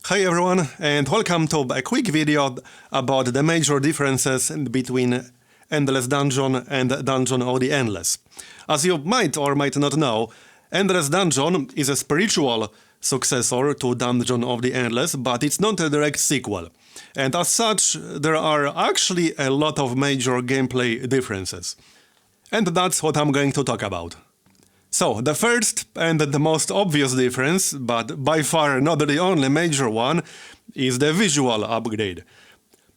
Hi everyone, and welcome to a quick video about the major differences between Endless Dungeon and Dungeon of the Endless. As you might or might not know, Endless Dungeon is a spiritual successor to Dungeon of the Endless, but it's not a direct sequel. And as such, there are actually a lot of major gameplay differences. And that's what I'm going to talk about. So, the first and the most obvious difference, but by far not the only major one, is the visual upgrade.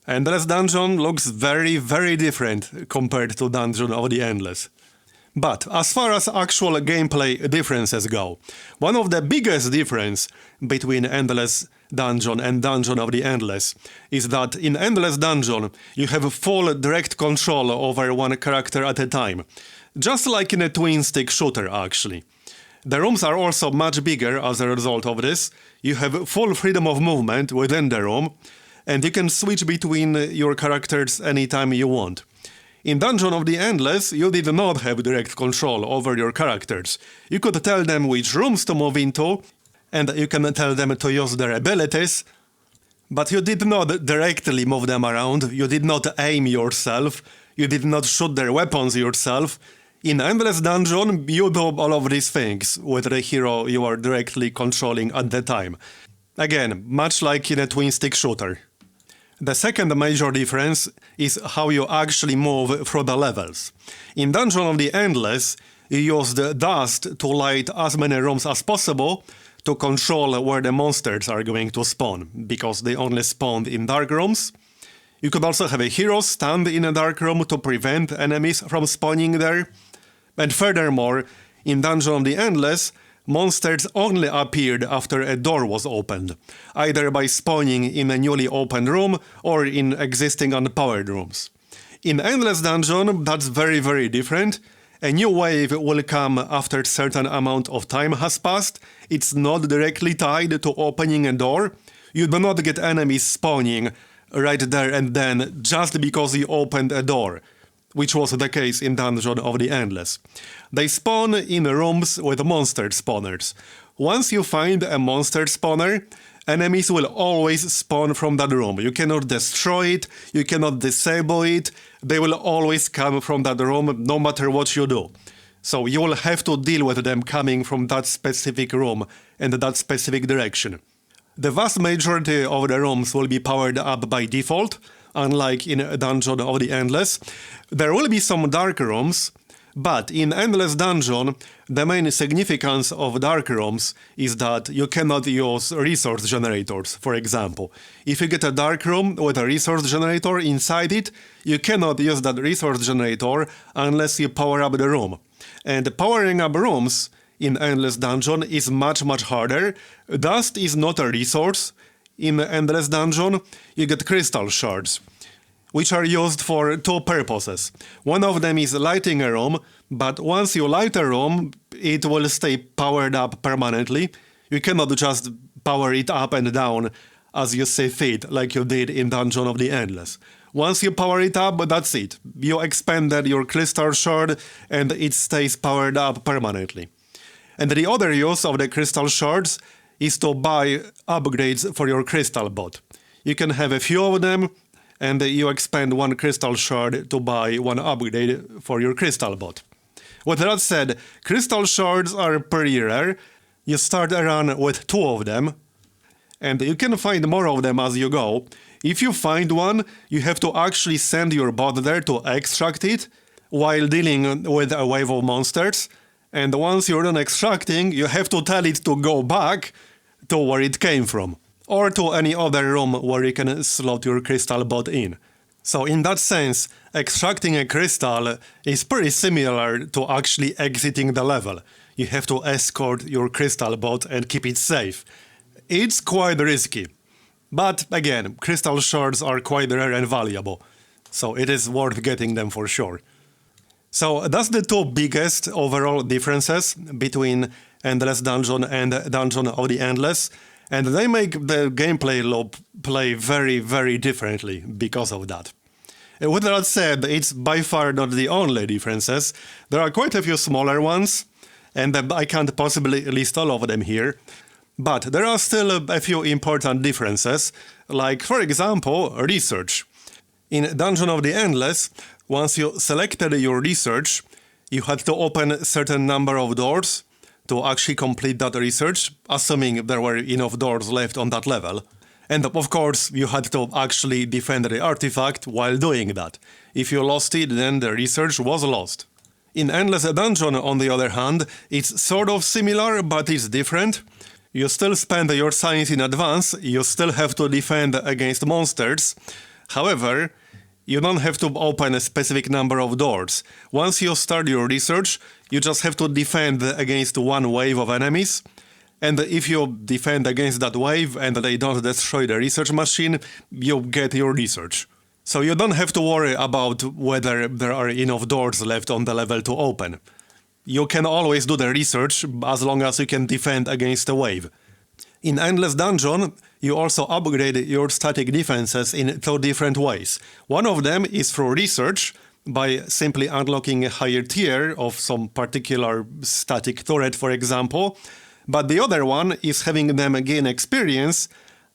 Endless Dungeon looks very different compared to Dungeon of the Endless. But as far as actual gameplay differences go, one of the biggest differences between Endless Dungeon and Dungeon of the Endless is that in Endless Dungeon you have full direct control over one character at a time. Just like in a twin-stick shooter, actually. The rooms are also much bigger as a result of this. You have full freedom of movement within the room, and you can switch between your characters anytime you want. In Dungeon of the Endless, you did not have direct control over your characters. You could tell them which rooms to move into, and you can tell them to use their abilities, but you did not directly move them around, you did not aim yourself, you did not shoot their weapons yourself. In Endless Dungeon, you do all of these things with the hero you are directly controlling at the time. Again, much like in a twin-stick shooter. The second major difference is how you actually move through the levels. In Dungeon of the Endless, you use the dust to light as many rooms as possible to control where the monsters are going to spawn, because they only spawn in dark rooms. You could also have a hero stand in a dark room to prevent enemies from spawning there. And furthermore, in Dungeon of the Endless, monsters only appeared after a door was opened, either by spawning in a newly opened room or in existing unpowered rooms. In Endless Dungeon, that's very different. A new wave will come after a certain amount of time has passed. It's not directly tied to opening a door. You do not get enemies spawning right there and then just because you opened a door, which was the case in Dungeon of the Endless. They spawn in rooms with monster spawners. Once you find a monster spawner, enemies will always spawn from that room. You cannot destroy it, you cannot disable it, they will always come from that room no matter what you do. So you will have to deal with them coming from that specific room and that specific direction. The vast majority of the rooms will be powered up by default, unlike in Dungeon of the Endless. There will be some dark rooms, but in Endless Dungeon, the main significance of dark rooms is that you cannot use resource generators, for example. If you get a dark room with a resource generator inside it, you cannot use that resource generator unless you power up the room. And powering up rooms in Endless Dungeon is much harder. Dust is not a resource. In Endless Dungeon, you get crystal shards, which are used for two purposes. One of them is lighting a room, but once you light a room, it will stay powered up permanently. You cannot just power it up and down as you see fit, like you did in Dungeon of the Endless. Once you power it up, that's it. You expanded your crystal shard and it stays powered up permanently. And the other use of the crystal shards is to buy upgrades for your crystal bot. You can have a few of them, and you expend one crystal shard to buy one upgrade for your crystal bot. With that said, crystal shards are pretty rare. You start a run with 2 of them, and you can find more of them as you go. If you find one, you have to actually send your bot there to extract it while dealing with a wave of monsters. And once you're done extracting, you have to tell it to go back to where it came from, or to any other room where you can slot your crystal bot in. So in that sense, extracting a crystal is pretty similar to actually exiting the level. You have to escort your crystal bot and keep it safe. It's quite risky. But again, crystal shards are quite rare and valuable, so it is worth getting them for sure. So that's the 2 biggest overall differences between Endless Dungeon and Dungeon of the Endless, and they make the gameplay loop play very differently because of that. With that said, it's by far not the only differences. There are quite a few smaller ones, and I can't possibly list all of them here. But there are still a few important differences, like, for example, research. In Dungeon of the Endless, once you selected your research, you had to open a certain number of doors to actually complete that research, assuming there were enough doors left on that level. And of course, you had to actually defend the artifact while doing that. If you lost it, then the research was lost. In Endless Dungeon, on the other hand, it's sort of similar, but it's different. You still spend your science in advance, you still have to defend against monsters. However, you don't have to open a specific number of doors. Once you start your research, you just have to defend against one wave of enemies. And if you defend against that wave and they don't destroy the research machine, you get your research. So you don't have to worry about whether there are enough doors left on the level to open. You can always do the research as long as you can defend against a wave. In Endless Dungeon, you also upgrade your static defenses in two different ways. One of them is through research, by simply unlocking a higher tier of some particular static turret, for example. But the other one is having them gain experience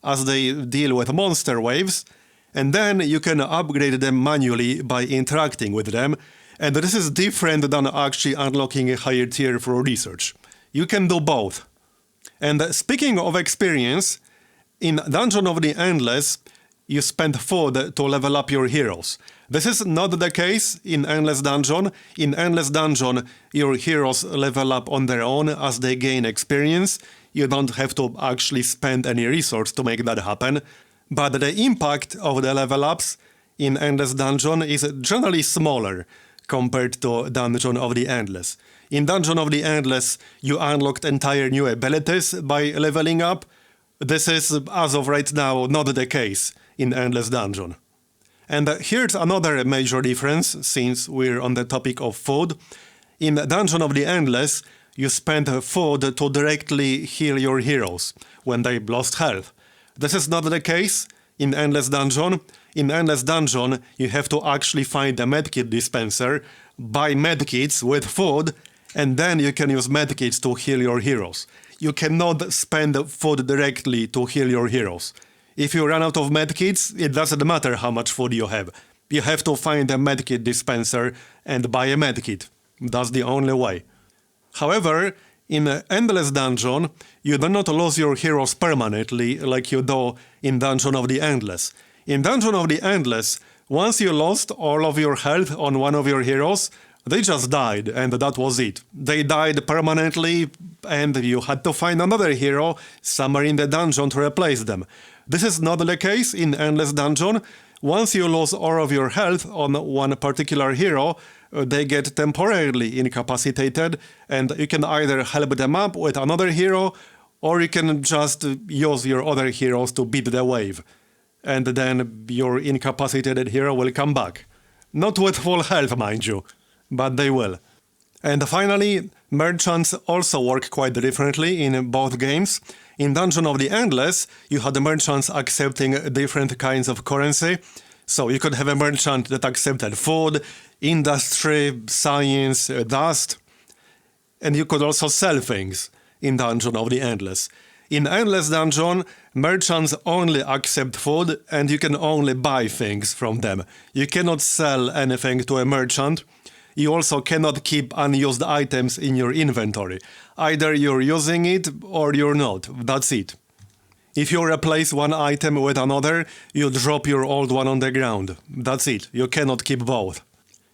as they deal with monster waves, and then you can upgrade them manually by interacting with them. And this is different than actually unlocking a higher tier for research. You can do both. And speaking of experience, in Dungeon of the Endless, you spend food to level up your heroes. This is not the case in Endless Dungeon. In Endless Dungeon, your heroes level up on their own as they gain experience. You don't have to actually spend any resource to make that happen. But the impact of the level ups in Endless Dungeon is generally smaller compared to Dungeon of the Endless. In Dungeon of the Endless, you unlocked entire new abilities by leveling up. This is, as of right now, not the case in Endless Dungeon. And here's another major difference, since we're on the topic of food. In Dungeon of the Endless, you spend food to directly heal your heroes when they lost health. This is not the case in Endless Dungeon. In Endless Dungeon, you have to actually find a medkit dispenser, buy medkits with food, and then you can use medkits to heal your heroes. You cannot spend food directly to heal your heroes. If you run out of medkits, it doesn't matter how much food you have. You have to find a medkit dispenser and buy a medkit. That's the only way. However, in Endless Dungeon, you do not lose your heroes permanently like you do in Dungeon of the Endless. In Dungeon of the Endless, once you lost all of your health on one of your heroes, they just died, and that was it. They died permanently, and you had to find another hero somewhere in the dungeon to replace them. This is not the case in Endless Dungeon. Once you lose all of your health on one particular hero, they get temporarily incapacitated, and you can either help them up with another hero, or you can just use your other heroes to beat the wave. And then your incapacitated hero will come back. Not with full health, mind you, but they will. And finally, merchants also work quite differently in both games. In Dungeon of the Endless, you had merchants accepting different kinds of currency. So you could have a merchant that accepted food, industry, science, dust. And you could also sell things in Dungeon of the Endless. In Endless Dungeon, merchants only accept food, and you can only buy things from them. You cannot sell anything to a merchant. You also cannot keep unused items in your inventory. Either you're using it or you're not. That's it. If you replace one item with another, you drop your old one on the ground. That's it. You cannot keep both.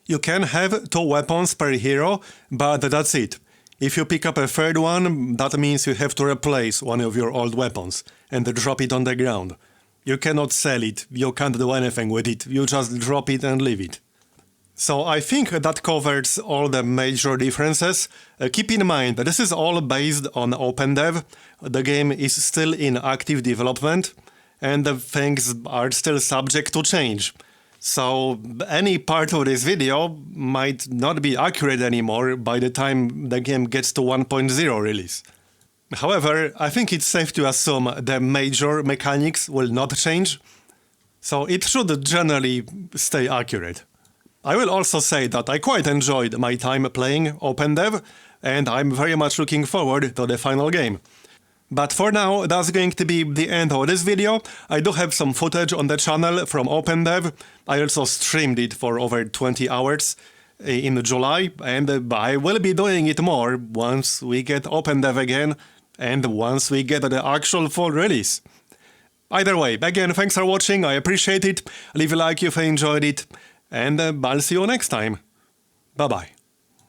You can have 2 weapons per hero, but that's it. If you pick up a third one, that means you have to replace one of your old weapons and drop it on the ground. You cannot sell it. You can't do anything with it. You just drop it and leave it. So I think that covers all the major differences. Keep in mind that this is all based on OpenDev. The game is still in active development, and the things are still subject to change. So any part of this video might not be accurate anymore by the time the game gets to 1.0 release. However, I think it's safe to assume the major mechanics will not change, so it should generally stay accurate. I will also say that I quite enjoyed my time playing OpenDev, and I'm very much looking forward to the final game. But for now, that's going to be the end of this video. I do have some footage on the channel from OpenDev. I also streamed it for over 20 hours in July, and I will be doing it more once we get OpenDev again and once we get the actual full release. Either way, again, thanks for watching, I appreciate it. Leave a like if you enjoyed it, and I'll see you next time. Bye-bye.